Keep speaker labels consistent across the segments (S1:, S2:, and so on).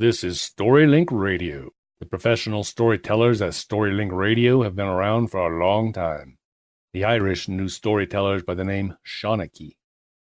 S1: This is StoryLink Radio. The professional storytellers at StoryLink Radio have been around for a long time. The Irish knew storytellers by the name Shawnachie.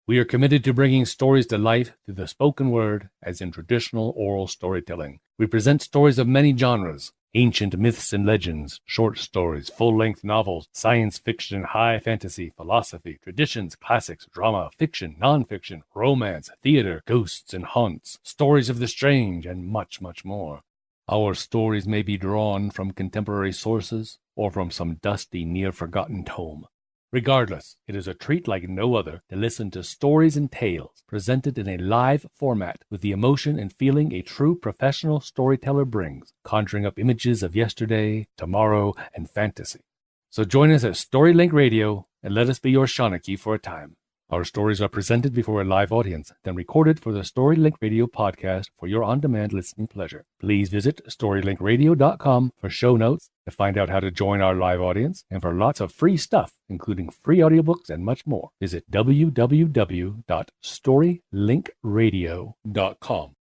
S1: We are committed to bringing stories to life through the spoken word, as in traditional oral storytelling. We present stories of many genres: ancient myths and legends, short stories, full-length novels, science fiction, high fantasy, philosophy, traditions, classics, drama, fiction, non-fiction, romance, theater, ghosts and haunts, stories of the strange, and much, much more. Our stories may be drawn from contemporary sources or from some dusty, near-forgotten tome. Regardless, it is a treat like no other to listen to stories and tales presented in a live format with the emotion and feeling a true professional storyteller brings, conjuring up images of yesterday, tomorrow, and fantasy. So join us at StoryLink Radio and let us be your Shawnachie for a time. Our stories are presented before a live audience, then recorded for the StoryLink Radio podcast for your on-demand listening pleasure. Please visit StoryLinkRadio.com for show notes, to find out how to join our live audience, and for lots of free stuff, including free audiobooks and much more. Visit www.storylinkradio.com.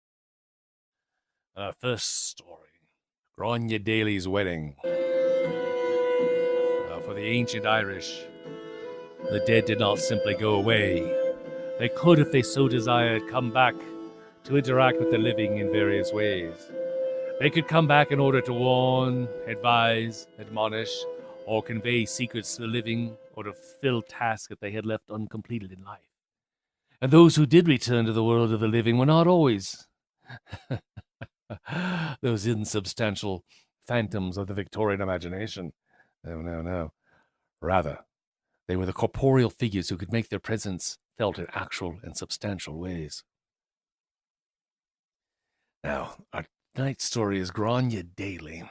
S1: Our first story, Grainne Daly's wedding. For the ancient Irish, the dead did not simply go away. They could, if they so desired, come back to interact with the living in various ways. They could come back in order to warn, advise, admonish, or convey secrets to the living, or to fill tasks that they had left uncompleted in life. And those who did return to the world of the living were not always those insubstantial phantoms of the Victorian imagination. No. Rather, they were the corporeal figures who could make their presence felt in actual and substantial ways. Now, our tonight's story is Grainne Daly.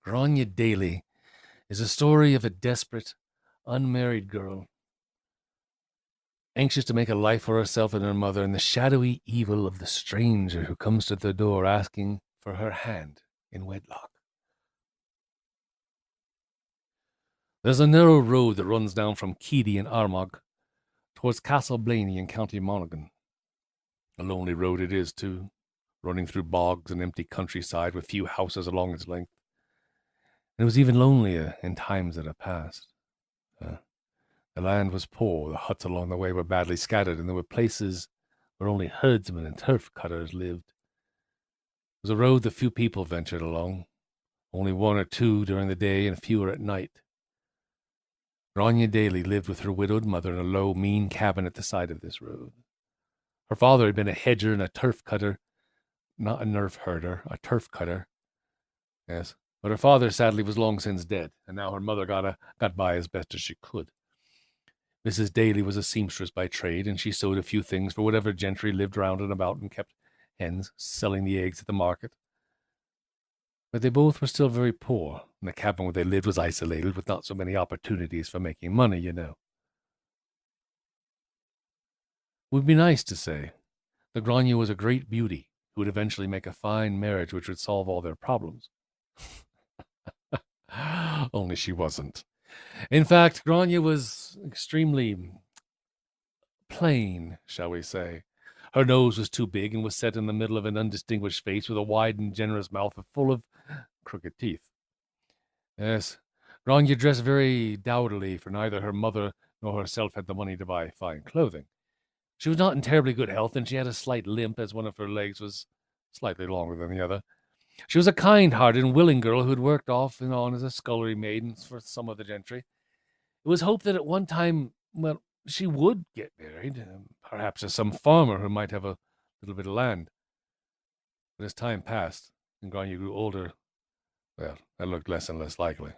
S1: Grainne Daly is a story of a desperate, unmarried girl, anxious to make a life for herself and her mother, and the shadowy evil of the stranger who comes to the door asking for her hand in wedlock. There's a narrow road that runs down from Keady in Armagh towards Castleblaney in County Monaghan. A lonely road it is, too, running through bogs and empty countryside with few houses along its length. And it was even lonelier in times that have passed. The land was poor, the huts along the way were badly scattered, and there were places where only herdsmen and turf cutters lived. It was a road that few people ventured along, only one or two during the day and fewer at night. Grainne Daly lived with her widowed mother in a low, mean cabin at the side of this road. Her father had been a hedger and a turf cutter, not a nerf herder, a turf cutter. Yes, but her father sadly was long since dead, and now her mother got by as best as she could. Mrs. Daly was a seamstress by trade, and she sewed a few things for whatever gentry lived round and about and kept hens, selling the eggs at the market. But they both were still very poor, and the cabin where they lived was isolated, with not so many opportunities for making money, you know. It would be nice to say that Grainne was a great beauty who would eventually make a fine marriage which would solve all their problems. Only she wasn't. In fact, Grainne was extremely plain, shall we say. Her nose was too big and was set in the middle of an undistinguished face with a wide and generous mouth full of crooked teeth. Yes, Grainne dressed very dowdily, for neither her mother nor herself had the money to buy fine clothing. She was not in terribly good health, and she had a slight limp, as one of her legs was slightly longer than the other. She was a kind-hearted and willing girl who had worked off and on as a scullery maid for some of the gentry. It was hoped that at one time, she would get married, perhaps to some farmer who might have a little bit of land. But as time passed and Grainne grew older, that looked less and less likely.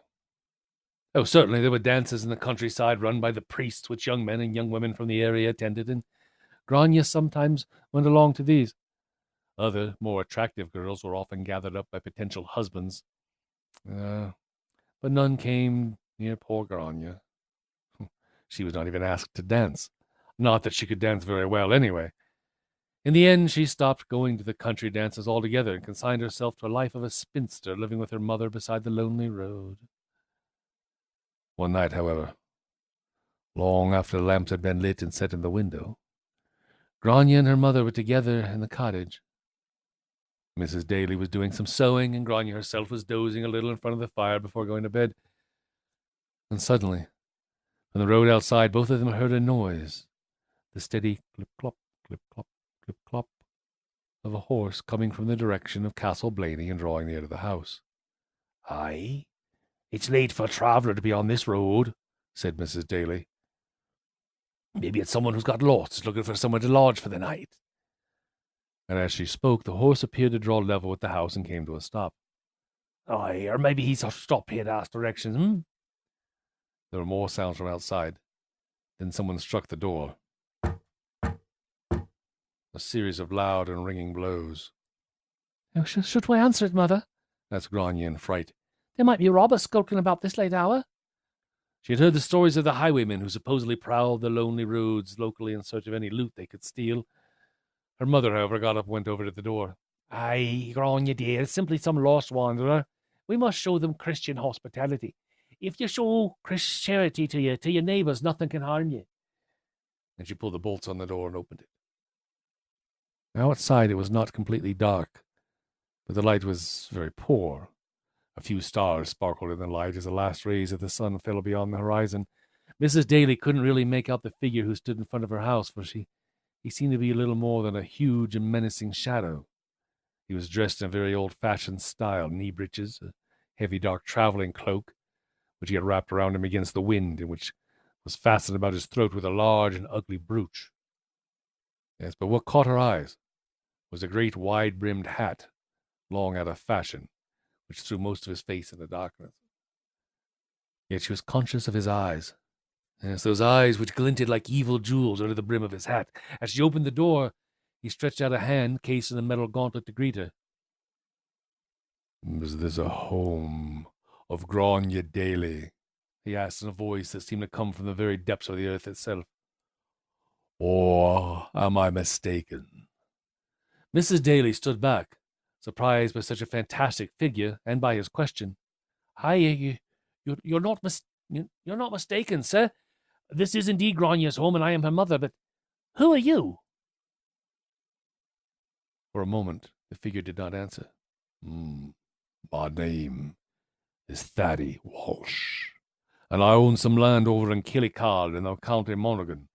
S1: Oh, certainly there were dances in the countryside run by the priests, which young men and young women from the area attended, and Grainne sometimes went along to these. Other, more attractive girls were often gathered up by potential husbands. But none came near poor Grainne. She was not even asked to dance. Not that she could dance very well anyway. In the end, she stopped going to the country dances altogether and consigned herself to a life of a spinster, living with her mother beside the lonely road. One night, however, long after the lamps had been lit and set in the window, Grainne and her mother were together in the cottage. Mrs. Daly was doing some sewing, and Grainne herself was dozing a little in front of the fire before going to bed. And suddenly, from the road outside, both of them heard a noise, the steady clip-clop, clip-clop, clip-clop of a horse coming from the direction of Castle Blaney and drawing near to the house. "Aye, it's late for a traveller to be on this road," said Mrs. Daly. "Maybe it's someone who's got lost, looking for somewhere to lodge for the night." And as she spoke, the horse appeared to draw level with the house and came to a stop. "Aye, or maybe he's stopped here to ask directions, There were more sounds from outside. Then someone struck the door. A series of loud and ringing blows. "Should we answer it, Mother?" asked Grainne in fright. "There might be robbers skulking about this late hour." She had heard the stories of the highwaymen who supposedly prowled the lonely roads locally in search of any loot they could steal. Her mother, however, got up and went over to the door. "Aye, Grainne dear, it's simply some lost wanderer. We must show them Christian hospitality. If you show charity to your neighbours, nothing can harm you." And she pulled the bolts on the door and opened it. Now outside it was not completely dark, but the light was very poor. A few stars sparkled in the light as the last rays of the sun fell beyond the horizon. Mrs. Daly couldn't really make out the figure who stood in front of her house, for he seemed to be little more than a huge and menacing shadow. He was dressed in a very old-fashioned style, knee breeches, a heavy dark traveling cloak, which he had wrapped around him against the wind, and which was fastened about his throat with a large and ugly brooch. Yes, but what caught her eyes was a great wide-brimmed hat, long out of fashion, which threw most of his face in the darkness. Yet she was conscious of his eyes. Yes, those eyes which glinted like evil jewels under the brim of his hat. As she opened the door, he stretched out a hand cased in a metal gauntlet to greet her. "Is this a home of Grainne Daly?" he asked in a voice that seemed to come from the very depths of the earth itself. "Or am I mistaken?" Mrs. Daly stood back, surprised by such a fantastic figure and by his question. "Aye, you're not mistaken, sir. This is indeed Grainne's home, and I am her mother, but who are you?" For a moment, the figure did not answer. "My name is Thady Walsh, and I own some land over in Killycard in the County Monaghan.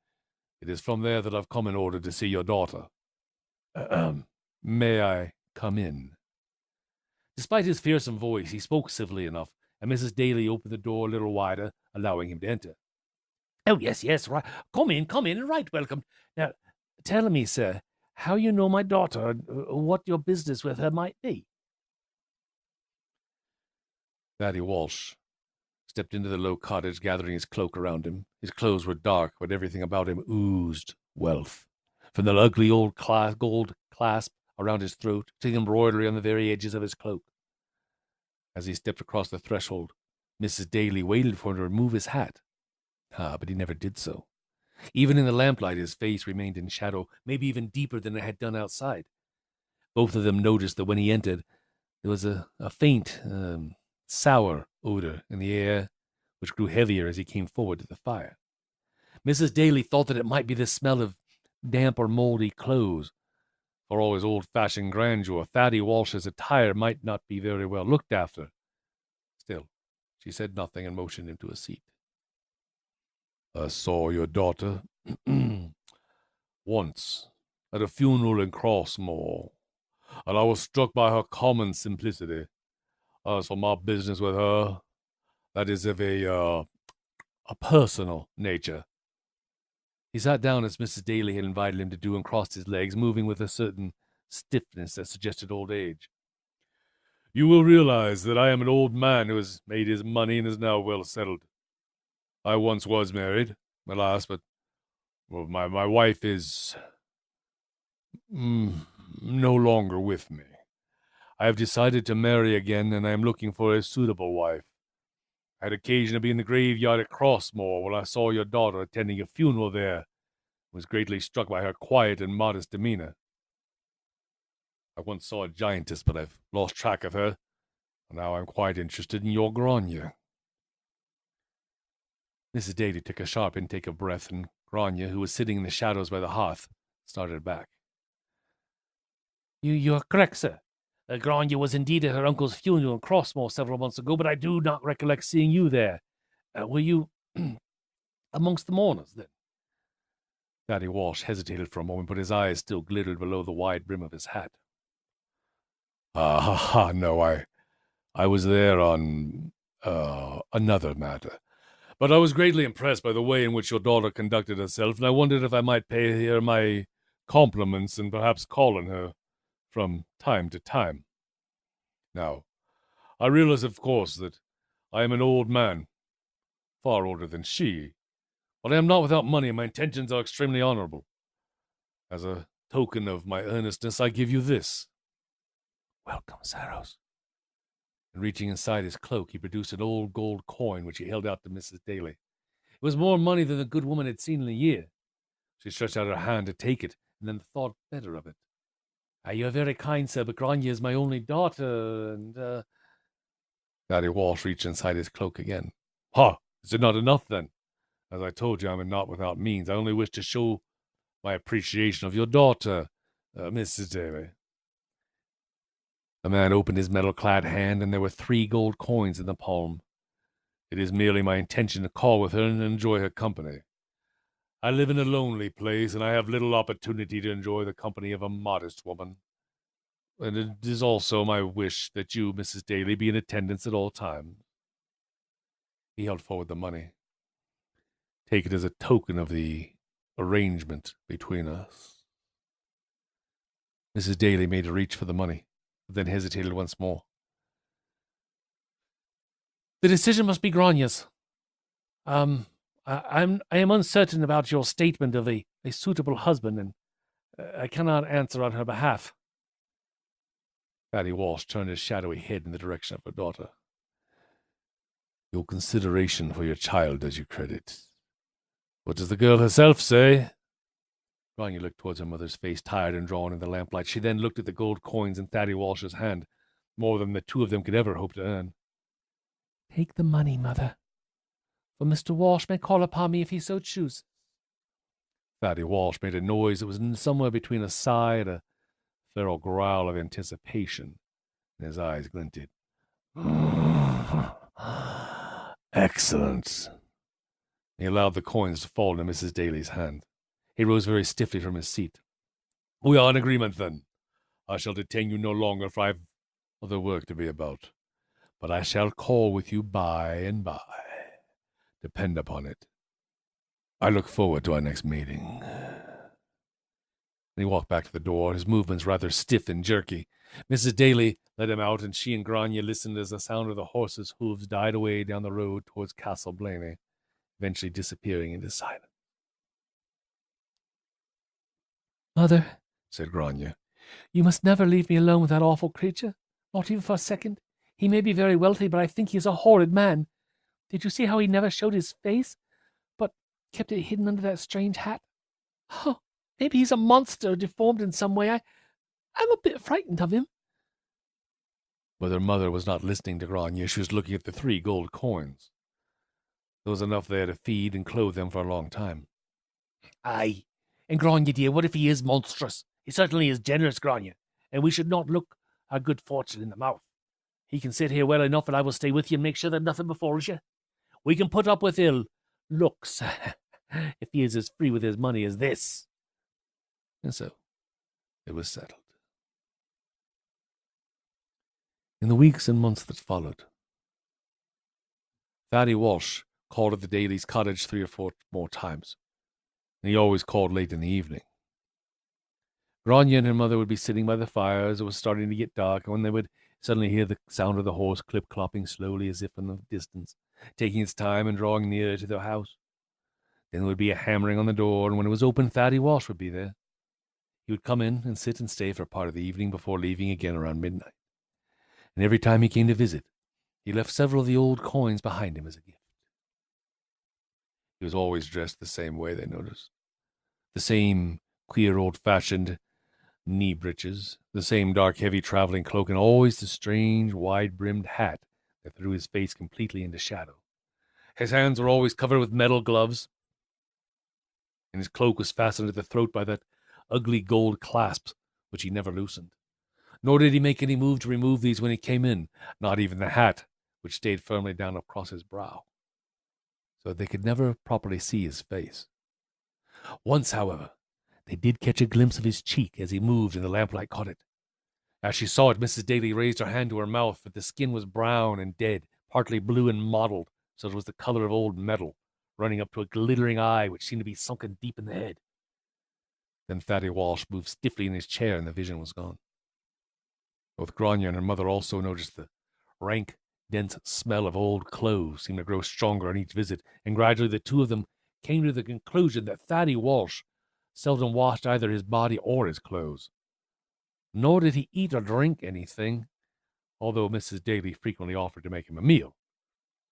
S1: It is from there that I've come in order to see your daughter. May I come in?" Despite his fearsome voice, he spoke civilly enough, and Mrs. Daly opened the door a little wider, allowing him to enter. "Oh, yes, right. Come in, and right welcome. Now, tell me, sir, how you know my daughter, and what your business with her might be." Thady Walsh stepped into the low cottage, gathering his cloak around him. His clothes were dark, but everything about him oozed wealth. From the ugly old gold clasp around his throat to the embroidery on the very edges of his cloak. As he stepped across the threshold, Mrs. Daly waited for him to remove his hat. But he never did so. Even in the lamplight, his face remained in shadow, maybe even deeper than it had done outside. Both of them noticed that when he entered, there was a faint, sour odor in the air, which grew heavier as he came forward to the fire. Mrs. Daly thought that it might be the smell of damp or moldy clothes. For all his old-fashioned grandeur, Thady Walsh's attire might not be very well looked after. Still, she said nothing and motioned him to a seat. "I saw your daughter once at a funeral in Crossmore, and I was struck by her common simplicity. As for my business with her, that is of a personal nature." He sat down as Mrs. Daly had invited him to do and crossed his legs, moving with a certain stiffness that suggested old age. "You will realize that I am an old man who has made his money and is now well settled. I once was married, alas, but my wife is no longer with me. I have decided to marry again, and I am looking for a suitable wife. I had occasion to be in the graveyard at Crossmore when I saw your daughter attending a funeral there, and was greatly struck by her quiet and modest demeanor. I once saw a giantess, but I've lost track of her, and now I'm quite interested in your Grainne." Mrs. Daly took a sharp intake of breath, and Grainne, who was sitting in the shadows by the hearth, started back. You are correct, sir. Grainne was indeed at her uncle's funeral in Crossmoor several months ago, but I do not recollect seeing you there. Were you amongst the mourners, then? Thady Walsh hesitated for a moment, but his eyes still glittered below the wide brim of his hat. No, I was there on another matter. But I was greatly impressed by the way in which your daughter conducted herself, and I wondered if I might pay her my compliments and perhaps call on her from time to time. Now, I realize, of course, that I am an old man, far older than she, but I am not without money, and my intentions are extremely honorable. As a token of my earnestness, I give you this. Welcome, Saros. And reaching inside his cloak, he produced an old gold coin, which he held out to Mrs. Daly. It was more money than the good woman had seen in a year. She stretched out her hand to take it, and then thought better of it. You are very kind, sir, but Grainne is my only daughter, and, Thady Walsh reached inside his cloak again. Is it not enough, then? As I told you, I am not without means. I only wish to show my appreciation of your daughter, Mrs. Daly. The man opened his metal-clad hand, and there were 3 gold coins in the palm. It is merely my intention to call with her and enjoy her company. I live in a lonely place, and I have little opportunity to enjoy the company of a modest woman. And it is also my wish that you, Mrs. Daly, be in attendance at all times. He held forward the money. Take it as a token of the arrangement between us. Mrs. Daly made a reach for the money, but then hesitated once more. The decision must be Grainne's. I am uncertain about your statement of a suitable husband, and I cannot answer on her behalf. Thady Walsh turned his shadowy head in the direction of her daughter. Your consideration for your child does you credit. What does the girl herself say? Grainne looked towards her mother's face, tired and drawn in the lamplight. She then looked at the gold coins in Thady Walsh's hand, more than the 2 of them could ever hope to earn. Take the money, mother, for Mr. Walsh may call upon me if he so chooses. Thady Walsh made a noise that was somewhere between a sigh and a feral growl of anticipation, and his eyes glinted. Excellent. He allowed the coins to fall into Mrs. Daly's hand. He rose very stiffly from his seat. We are in agreement, then. I shall detain you no longer, for I have other work to be about. But I shall call with you by and by. Depend upon it. I look forward to our next meeting. And he walked back to the door, his movements rather stiff and jerky. Mrs. Daly led him out, and she and Grainne listened as the sound of the horses' hooves died away down the road towards Castle Blaney, eventually disappearing into silence. Mother, said Grainne, you must never leave me alone with that awful creature, not even for a second. He may be very wealthy, but I think he is a horrid man. Did you see how he never showed his face, but kept it hidden under that strange hat? Oh, maybe he's a monster, deformed in some way. I'm a bit frightened of him. But her mother was not listening to Grainne. She was looking at the 3 gold coins. There was enough there to feed and clothe them for a long time. Aye, and Grainne, dear, what if he is monstrous? He certainly is generous, Grainne, and we should not look our good fortune in the mouth. He can sit here well enough, and I will stay with you and make sure that nothing befalls you. We can put up with ill looks if he is as free with his money as this. And so it was settled. In the weeks and months that followed, Thady Walsh called at the Dalys' cottage 3 or 4 more times, and he always called late in the evening. Grainne and her mother would be sitting by the fire as it was starting to get dark, and when they would suddenly hear the sound of the horse clip-clopping slowly as if in the distance, taking its time and drawing nearer to their house. Then there would be a hammering on the door, and when it was opened, Thady Walsh would be there. He would come in and sit and stay for part of the evening before leaving again around midnight. And every time he came to visit, he left several of the old coins behind him as a gift. He was always dressed the same way, they noticed. The same queer old-fashioned knee breeches, the same dark, heavy traveling cloak, and always the strange, wide-brimmed hat that threw his face completely into shadow. His hands were always covered with metal gloves, and his cloak was fastened at the throat by that ugly gold clasps, which he never loosened. Nor did he make any move to remove these when he came in, not even the hat, which stayed firmly down across his brow, so that they could never properly see his face. Once, however, they did catch a glimpse of his cheek as he moved, and the lamplight caught it. As she saw it, Mrs. Daly raised her hand to her mouth, but the skin was brown and dead, partly blue and mottled, so it was the color of old metal, running up to a glittering eye which seemed to be sunken deep in the head. Then Thady Walsh moved stiffly in his chair, and the vision was gone. Both Grainne and her mother also noticed the rank, dense smell of old clothes seemed to grow stronger on each visit, and gradually the two of them came to the conclusion that Thady Walsh seldom washed either his body or his clothes. Nor did he eat or drink anything, although Mrs. Daly frequently offered to make him a meal.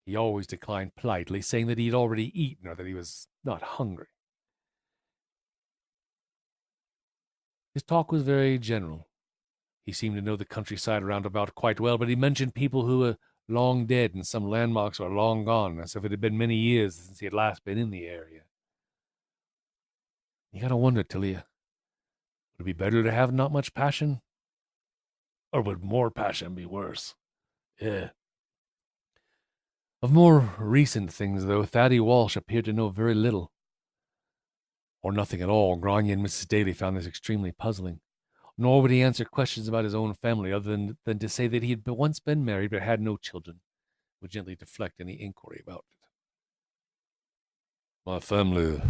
S1: He always declined politely, saying that he had already eaten or that he was not hungry. His talk was very general. He seemed to know the countryside round about quite well, but he mentioned people who were long dead and some landmarks were long gone, as if it had been many years since he had last been in the area. You gotta wonder, Tilia, would it be better to have not much passion? Or would more passion be worse? Yeah. Of more recent things, though, Thady Walsh appeared to know very little, or nothing at all. Grainne and Mrs. Daly found this extremely puzzling. Nor would he answer questions about his own family, other than to say that he had once been married but had no children, would gently deflect any inquiry about it. My family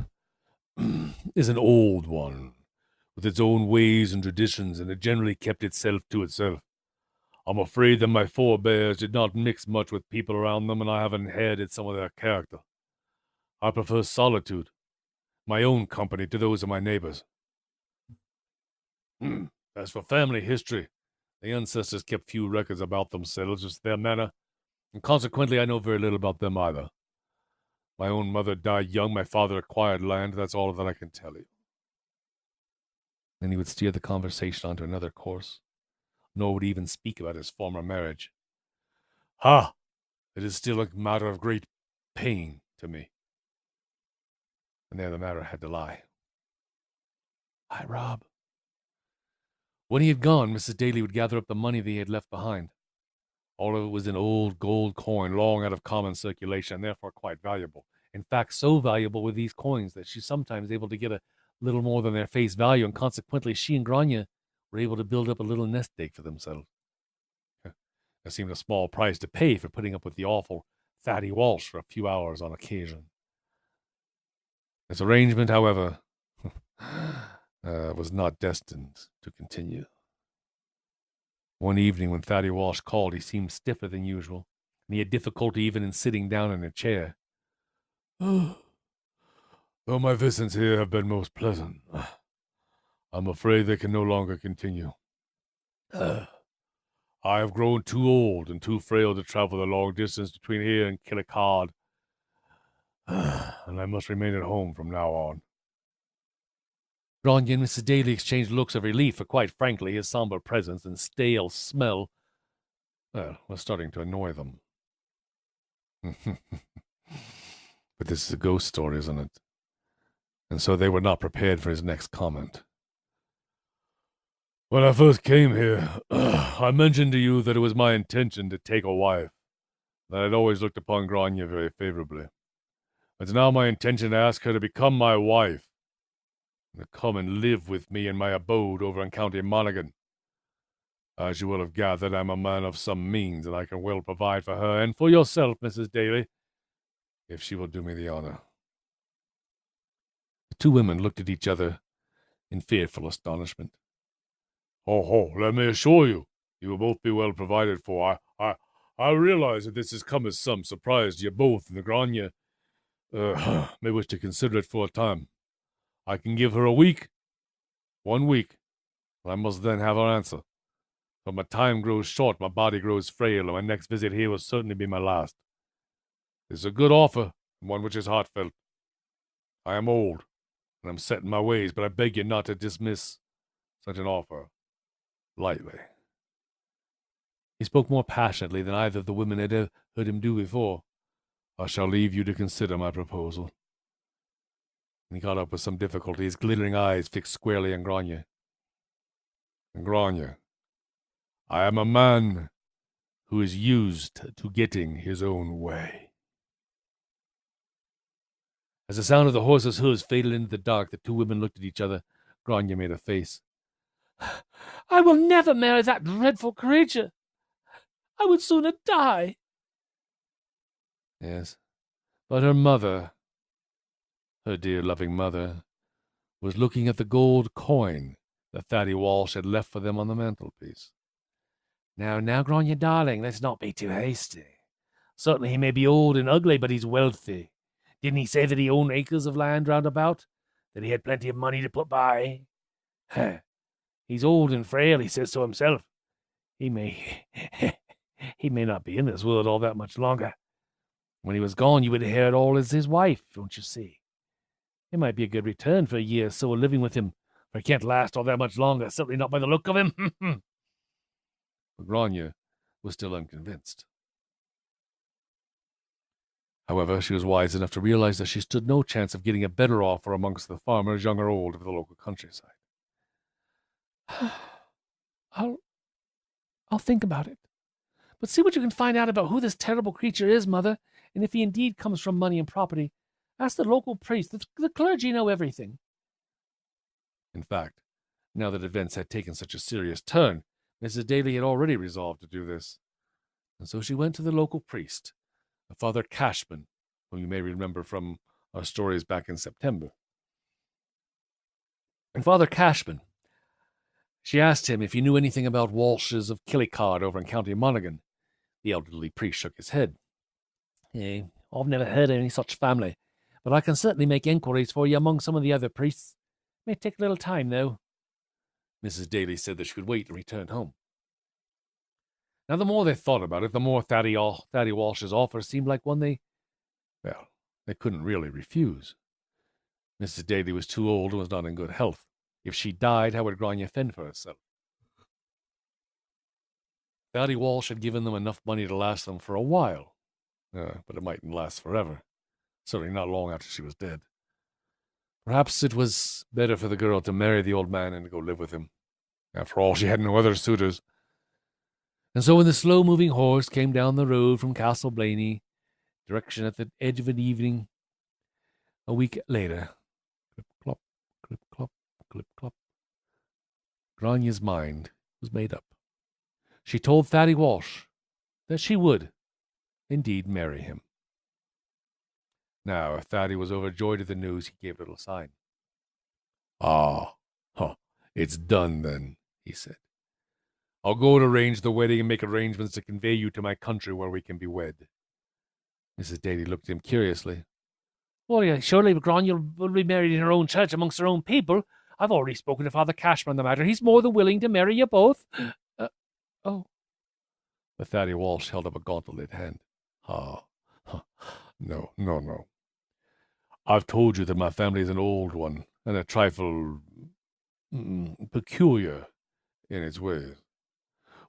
S1: is an old one, with its own ways and traditions, and it generally kept itself to itself. I'm afraid that my forebears did not mix much with people around them, and I have inherited some of their character. I prefer solitude, my own company, to those of my neighbors. As for family history, the ancestors kept few records about themselves as their manner, and consequently I know very little about them either. My own mother died young, my father acquired land, that's all that I can tell you. Then he would steer the conversation onto another course, nor would he even speak about his former marriage. Ha! It is still a matter of great pain to me. And there the matter had to lie. Hi, Rob. When he had gone, Mrs. Daly would gather up the money that he had left behind. All of it was in old gold coin, long out of common circulation, and therefore quite valuable. In fact, so valuable were these coins that she's sometimes able to get a little more than their face value, and consequently she and Grainne were able to build up a little nest egg for themselves. There seemed a small price to pay for putting up with the awful Thady Walsh for a few hours on occasion. This arrangement, however, was not destined to continue. One evening when Thady Walsh called, he seemed stiffer than usual, and he had difficulty even in sitting down in a chair. Though my visits here have been most pleasant, I'm afraid they can no longer continue. I have grown too old and too frail to travel the long distance between here and Killicard, and I must remain at home from now on. Grainne and Mrs. Daly exchanged looks of relief, for quite frankly, his somber presence and stale smell, was starting to annoy them. But this is a ghost story, isn't it? And so they were not prepared for his next comment. When I first came here, I mentioned to you that it was my intention to take a wife, that I'd always looked upon Grainne very favorably. It's now my intention to ask her to become my wife, and to come and live with me in my abode over in County Monaghan. As you will have gathered, I'm a man of some means, and I can well provide for her and for yourself, Mrs. Daly, if she will do me the honor. The two women looked at each other in fearful astonishment. Let me assure you, you will both be well provided for. I realize that this has come as some surprise to you both, and the Grainne may wish to consider it for a time. I can give her 1 week, and I must then have her answer. But my time grows short, my body grows frail, and my next visit here will certainly be my last. This is a good offer, and one which is heartfelt. I am old, and am set in my ways, but I beg you not to dismiss such an offer lightly. He spoke more passionately than either of the women had ever heard him do before. I shall leave you to consider my proposal. And he got up with some difficulty, his glittering eyes fixed squarely on Grainne. Grainne, I am a man who is used to getting his own way. As the sound of the horse's hoofs faded into the dark, the two women looked at each other. Grainne made a face. I will never marry that dreadful creature. I would sooner die. Yes, but her mother, her dear loving mother, was looking at the gold coin that Thady Walsh had left for them on the mantelpiece. Now, Grainne, darling, let's not be too hasty. Certainly he may be old and ugly, but he's wealthy. Didn't he say that he owned acres of land round about? That he had plenty of money to put by? He's old and frail, he says so himself. He may not be in this world all that much longer. When he was gone, you would inherit all as his wife, don't you see? It might be a good return for a year or so of living with him, for he can't last all that much longer, certainly not by the look of him. But Grainne was still unconvinced. However, she was wise enough to realize that she stood no chance of getting a better offer amongst the farmers, young or old, of the local countryside. I'll think about it. But see what you can find out about who this terrible creature is, Mother, and if he indeed comes from money and property. Ask the local priest. The clergy know everything. In fact, now that events had taken such a serious turn, Mrs. Daly had already resolved to do this. And so she went to the local priest, Father Cashman, whom you may remember from our stories back in September. And Father Cashman, she asked him if he knew anything about Walshes of Killycard over in County Monaghan. The elderly priest shook his head. I've never heard of any such family, but I can certainly make enquiries for you among some of the other priests. It may take a little time, though. Mrs. Daly said that she would wait and return home. Now, the more they thought about it, the more Thady Walsh's offer seemed like one they couldn't really refuse. Mrs. Daly was too old and was not in good health. If she died, how would Grainne fend for herself? Thady Walsh had given them enough money to last them for a while, but it mightn't last forever. Certainly not long after she was dead. Perhaps it was better for the girl to marry the old man and to go live with him. After all, she had no other suitors. And so when the slow-moving horse came down the road from Castle Blaney, direction at the edge of an evening, a week later, clip-clop, clip-clop, clip-clop, Grainne's mind was made up. She told Thady Walsh that she would indeed marry him. Now, if Thady was overjoyed at the news, he gave a little sign. It's done then, he said. I'll go and arrange the wedding and make arrangements to convey you to my country where we can be wed. Mrs. Daly looked at him curiously. Well, yeah, surely Grainne will be married in her own church amongst her own people. I've already spoken to Father Cashman on the matter. He's more than willing to marry you both. But Thady Walsh held up a gauntleted hand. No. I've told you that my family is an old one, and a trifle peculiar in its ways.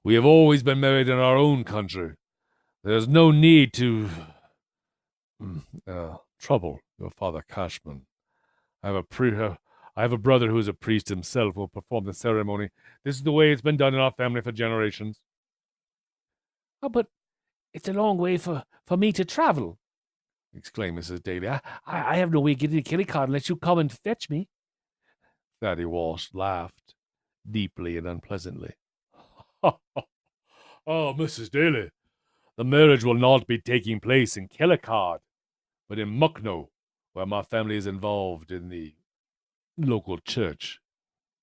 S1: We have always been married in our own country. There's no need to trouble your Father Cashman. I have a brother who is a priest himself who will perform the ceremony. This is the way it's been done in our family for generations. Oh, but it's a long way for me to travel, exclaimed Mrs. Daly. I have no way of getting to Killycard unless you come and fetch me. Thady Walsh laughed deeply and unpleasantly. Oh, Mrs. Daly, the marriage will not be taking place in Killycard, but in Mucknow, where my family is involved in the local church.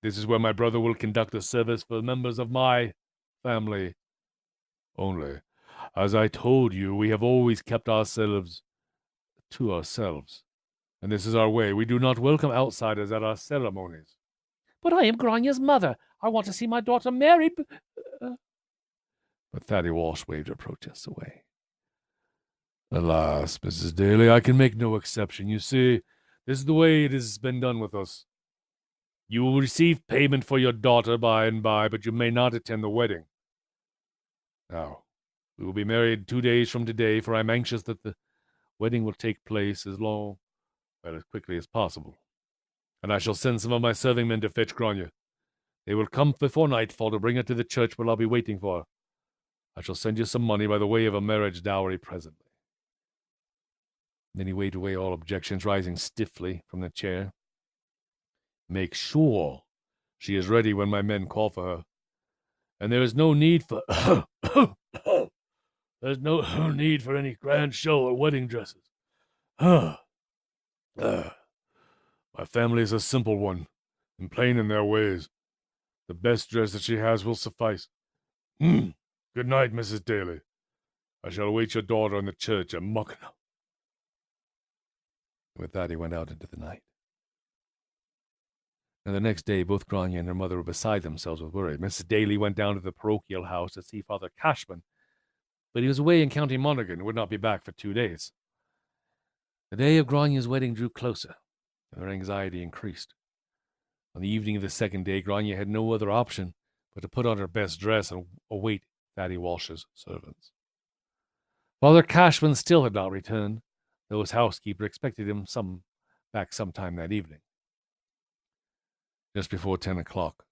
S1: This is where my brother will conduct a service for members of my family only. As I told you, we have always kept ourselves to ourselves, and this is our way. We do not welcome outsiders at our ceremonies. But I am Grainne's mother. I want to see my daughter married. But Thady Walsh waved her protests away. Alas, Mrs. Daly, I can make no exception. You see, this is the way it has been done with us. You will receive payment for your daughter by and by, but you may not attend the wedding. Now, we will be married 2 days from today, for I am anxious that the wedding will take place as quickly as possible. and I shall send some of my serving men to fetch Grainne. They will come before nightfall to bring her to the church where I'll be waiting for her. I shall send you some money by the way of a marriage dowry presently. Then he waved away all objections, rising stiffly from the chair. Make sure she is ready when my men call for her. And there is no need for there's no need for any grand show or wedding dresses. My family is a simple one, and plain in their ways. The best dress that she has will suffice. Good night, Mrs. Daly. I shall await your daughter in the church at Mucknow. With that, he went out into the night. And the next day, both Grainne and her mother were beside themselves with worry. Mrs. Daly went down to the parochial house to see Father Cashman, but he was away in County Monaghan and would not be back for 2 days. The day of Grainne's wedding drew closer, and her anxiety increased. On the evening of the second day, Grainne had no other option but to put on her best dress and await Thady Walsh's servants. Father Cashman still had not returned, though his housekeeper expected him back sometime that evening. Just before 10 o'clock,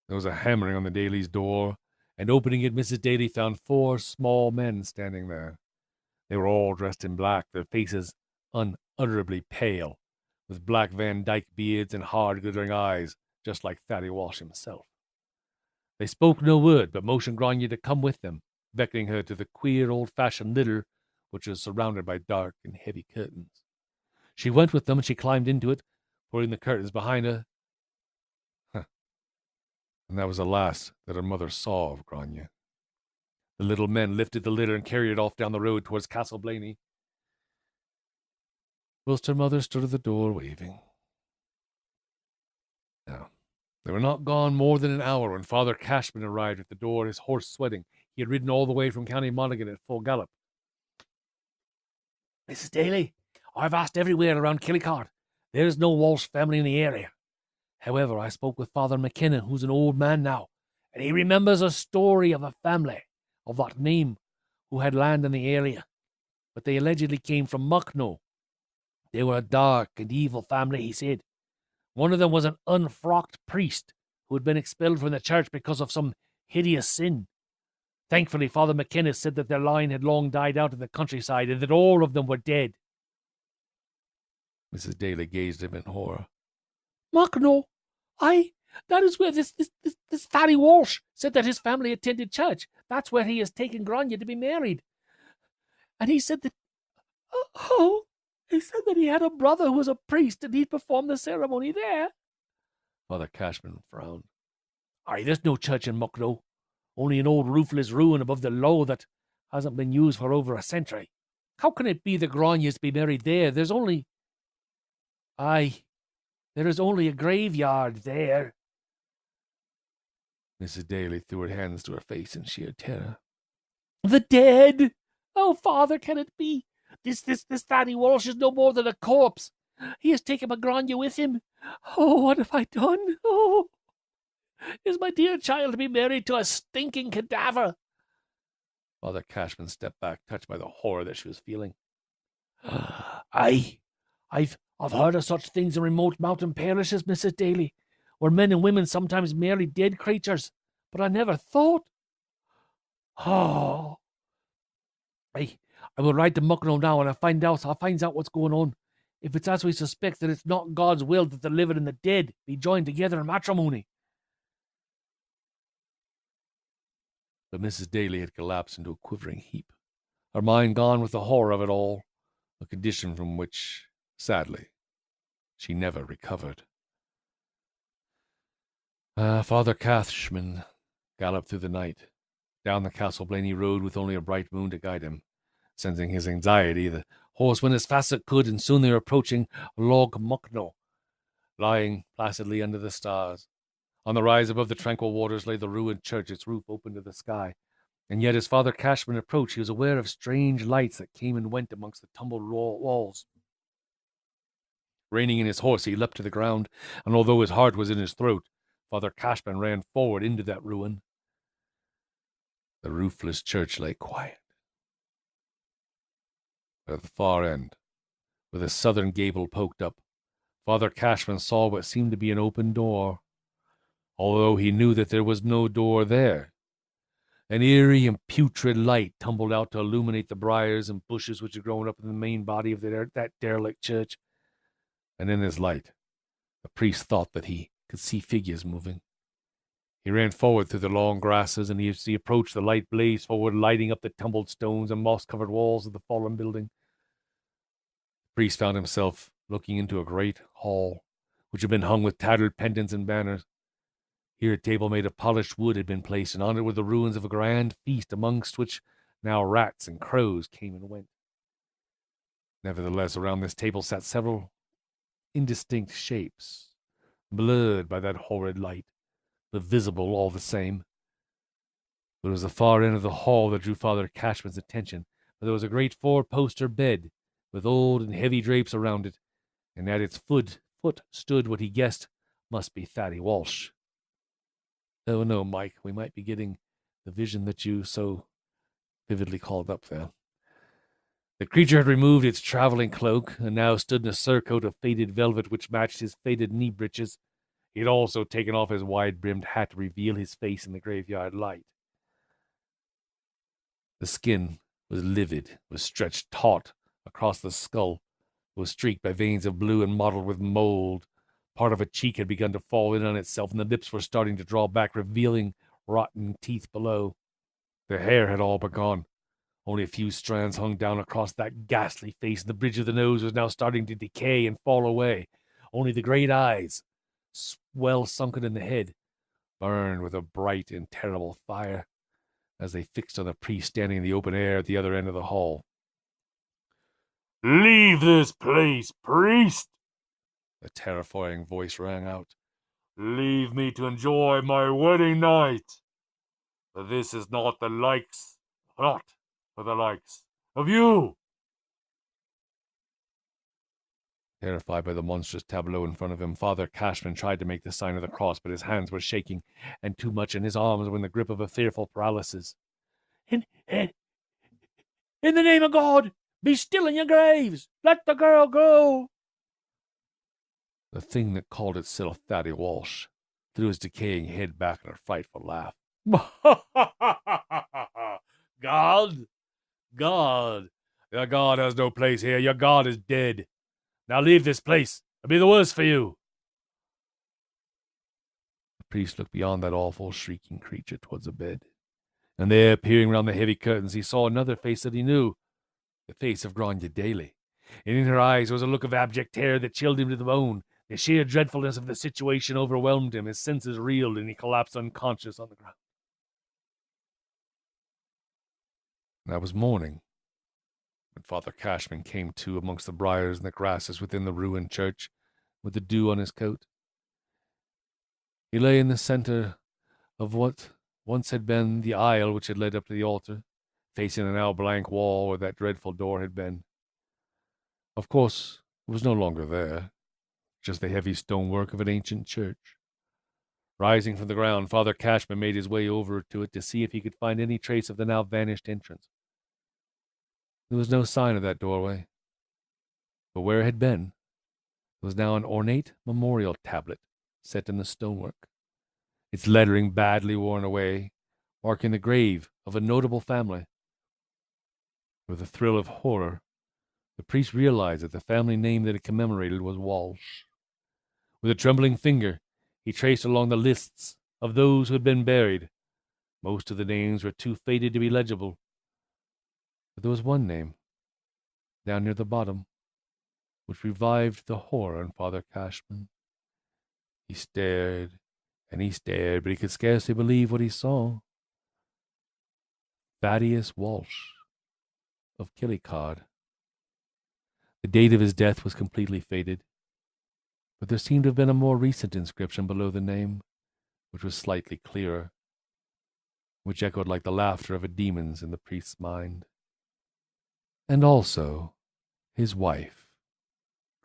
S1: there was a hammering on the Daly's door, and opening it, Mrs. Daly found 4 small men standing there. They were all dressed in black, their faces unutterably pale, with black Van Dyke beards and hard, glittering eyes, just like Thady Walsh himself. They spoke no word, but motioned Grainne to come with them, beckoning her to the queer, old-fashioned litter, which was surrounded by dark and heavy curtains. She went with them, and she climbed into it, pulling the curtains behind her. And that was the last that her mother saw of Grainne. The little men lifted the litter and carried it off down the road towards Castle Blaney, whilst her mother stood at the door waving. Now, they were not gone more than an hour when Father Cashman arrived at the door, his horse sweating. He had ridden all the way from County Monaghan at full gallop. Mrs. Daly, I've asked everywhere around Killycart. There is no Walsh family in the area. However, I spoke with Father McKinnon, who's an old man now, and he remembers a story of a family of that name who had land in the area, but they allegedly came from Mucknow. They were a dark and evil family, he said. One of them was an unfrocked priest who had been expelled from the church because of some hideous sin. Thankfully, Father McKinnon said that their line had long died out in the countryside and that all of them were dead. Mrs. Daly gazed at him in horror. Mucknow? Aye, that is where this Thady Walsh said that his family attended church. That's where he has taken Grainne to be married. And he said that... he said that he had a brother who was a priest and he'd perform the ceremony there. Father Cashman frowned. Aye, there's no church in Mucknow. Only an old roofless ruin above the low that hasn't been used for over a century. How can it be that Grainne is to be married there? There's only... Aye, there is only a graveyard there. Mrs. Daly threw her hands to her face in sheer terror. The dead! Oh, Father, can it be? This Thady Walsh is no more than a corpse. He has taken my Grainne with him. Oh, what have I done? Oh, is my dear child to be married to a stinking cadaver? Father Cashman stepped back, touched by the horror that she was feeling. Aye, I've heard of such things in remote mountain parishes, Mrs. Daly, where men and women sometimes marry dead creatures, but I never thought. Oh, I will ride to Mucknow now, and I'll find out what's going on. If it's as we suspect, that it's not God's will that the living and the dead be joined together in matrimony. But Mrs. Daly had collapsed into a quivering heap, her mind gone with the horror of it all, a condition from which, sadly, she never recovered. Father Cashman galloped through the night, down the Castle Blaney road with only a bright moon to guide him. Sensing his anxiety, the horse went as fast as it could, and soon they were approaching Log Mucknow, lying placidly under the stars. On the rise above the tranquil waters lay the ruined church, its roof open to the sky. And yet as Father Cashman approached, he was aware of strange lights that came and went amongst the tumbled walls. Reining in his horse, he leapt to the ground, and although his heart was in his throat, Father Cashman ran forward into that ruin. The roofless church lay quiet. At the far end, with a southern gable poked up, Father Cashman saw what seemed to be an open door, although he knew that there was no door there. An eerie and putrid light tumbled out to illuminate the briars and bushes which had grown up in the main body of that derelict church. And in this light, the priest thought that he could see figures moving. He ran forward through the long grasses, and as he approached, the light blazed forward, lighting up the tumbled stones and moss-covered walls of the fallen building. The priest found himself looking into a great hall, which had been hung with tattered pendants and banners. Here a table made of polished wood had been placed, and on it were the ruins of a grand feast, amongst which now rats and crows came and went. Nevertheless, around this table sat several indistinct shapes, blurred by that horrid light, but visible all the same. It was the far end of the hall that drew Father Cashman's attention, for there was a great four-poster bed, with old and heavy drapes around it, and at its foot stood what he guessed must be Thady Walsh. Oh no, Mike, we might be getting the vision that you so vividly called up there. The creature had removed its traveling cloak, and now stood in a surcoat of faded velvet which matched his faded knee breeches. He had also taken off his wide-brimmed hat to reveal his face in the graveyard light. The skin was livid, was stretched taut across the skull, was streaked by veins of blue and mottled with mold. Part of a cheek had begun to fall in on itself, and the lips were starting to draw back, revealing rotten teeth below. The hair had all but gone. Only a few strands hung down across that ghastly face, and the bridge of the nose was now starting to decay and fall away. Only the great eyes, well sunken in the head, burned with a bright and terrible fire, as they fixed on the priest standing in the open air at the other end of the hall.
S2: "Leave this place, priest!"
S1: The terrifying voice rang out.
S2: "Leave me to enjoy my wedding night. For this is not for the likes of you."
S1: Terrified by the monstrous tableau in front of him, Father Cashman tried to make the sign of the cross, but his hands were shaking, and too much, and his arms were in the grip of a fearful paralysis.
S2: In the name of God, be still in your graves! Let the girl go!
S1: The thing that called itself Thady Walsh threw his decaying head back in a frightful laugh.
S2: God! Your God has no place here. Your God is dead. Now leave this place. It'll be the worse for you.
S1: The priest looked beyond that awful, shrieking creature towards the bed, and there, peering round the heavy curtains, he saw another face that he knew, the face of Grainne Daly. And in her eyes was a look of abject terror that chilled him to the bone. The sheer dreadfulness of the situation overwhelmed him. His senses reeled, and he collapsed unconscious on the ground. That was morning, when Father Cashman came to amongst the briars and the grasses within the ruined church, with the dew on his coat. He lay in the center of what once had been the aisle which had led up to the altar, facing the now blank wall where that dreadful door had been. Of course, it was no longer there, just the heavy stonework of an ancient church. Rising from the ground, Father Cashman made his way over to it to see if he could find any trace of the now vanished entrance. There was no sign of that doorway, but where it had been, there was now an ornate memorial tablet set in the stonework, its lettering badly worn away, marking the grave of a notable family. With a thrill of horror, the priest realized that the family name that it commemorated was Walsh. With a trembling finger, he traced along the lists of those who had been buried. Most of the names were too faded to be legible, but there was one name, down near the bottom, which revived the horror in Father Cashman. He stared, and he stared, but he could scarcely believe what he saw. Thaddeus Walsh of Killycard. The date of his death was completely faded, but there seemed to have been a more recent inscription below the name, which was slightly clearer, which echoed like the laughter of a demon's in the priest's mind. And also his wife,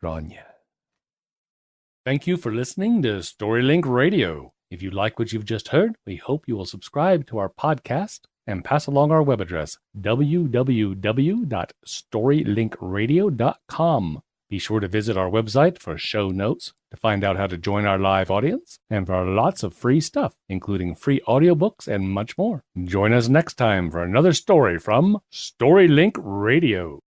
S1: Grainne. Thank you for listening to StoryLink Radio. If you like what you've just heard, we hope you will subscribe to our podcast and pass along our web address, www.storylinkradio.com. Be sure to visit our website for show notes, to find out how to join our live audience, and for lots of free stuff, including free audiobooks and much more. Join us next time for another story from StoryLink Radio.